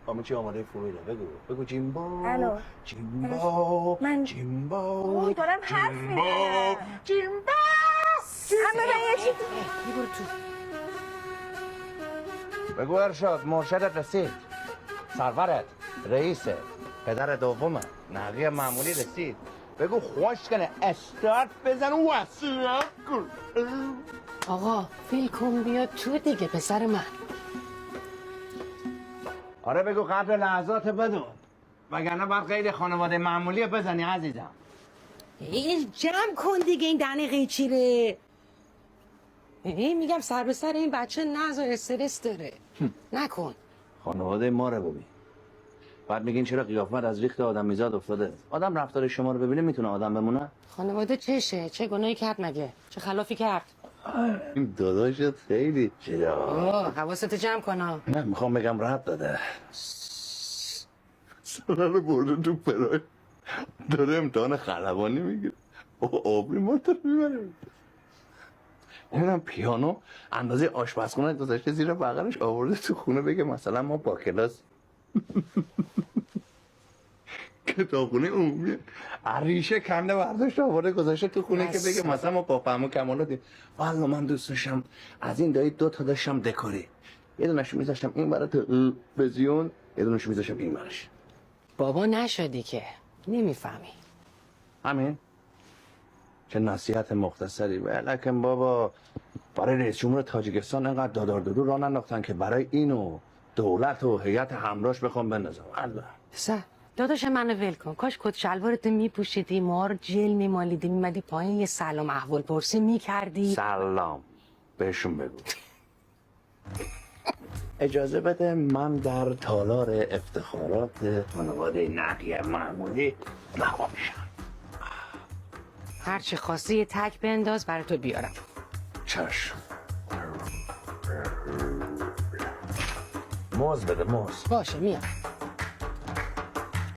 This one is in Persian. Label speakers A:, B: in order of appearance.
A: همه چی آماده فرویده. بگو جیمبو.
B: الو.
A: جیمبو.
B: من
A: جیمبو.
B: دارم حرف میزنم.
A: جیمبو.
B: همه من یه چیز
C: برو تو.
A: بگو ارشاد مرشدت رسید، سرورت، رئیسه، پدر دومه، نقی معمولی رسید. بگو خوش کنه استارت بزن و وصیت کن.
C: آقا فیل کن بیا تو دیگه پسر من.
A: آره بگو قدر لحظات بدون، وگرنه باید غیر خانواده معمولی بزنی عزیزم.
C: این جمع کن دیگه این دهن قیچیره. میگم سر به سر این بچه نز و استرس داره. نکن.
A: خانواده ما رو ببین، بعد میگین چرا قیافت از ریخت آدم میزاد افتاده. آدم رفتار شما رو ببینه میتونه آدم بمونه؟
C: خانواده چشه؟ چه گناهی کرد مگه؟ چه خلافی کرد؟
A: این داداشت خیلی چرا؟
C: حواستو جمع کن.
A: نه میخوام بگم رد داده. ساله رو برده تو پرای داره امتحان خلبانی میگیره. آبری ما تو میبره. نمیدونم پیانو اندازه آشپزخونه گذاشته زیر بغلش آورده تو خونه بگه مثلا ما با کلاس کتابخونه عمومیه. ریشه کنده برداشت آورده گذاشته تو خونه که بگه مثلا ما با فهم و کمالاتیم. والا من دوست داشتم از این دایی 2 تا داشتم دکوری، یه دونش میذاشتم این برای تلویزیون، یه دونش میذاشتم این برش.
C: بابا نشدی که نمیفهمی.
A: همین چه نصیحت مختصری. ولکن بابا برای رئیس جمهور تاجیکستان اینقدر دادار دادو راه ننداختن که برای اینو دولت و هیئت همراهش بخوام بندازم. الله
C: پسر داداش منو ول کن. کاش کت شلوارتو میپوشیدی، ما رو جل میمالیدی، میمدی پایین یه سلام احوال پرسی میکردی.
A: سلام بهشون بگو. اجازه بده من در تالار افتخارات خانواده نقی معمولی نوا میشم.
C: هرچی خواستی یه تک بنداز برای تو بیارم.
A: چشم. موز بده موز.
C: باشه میام.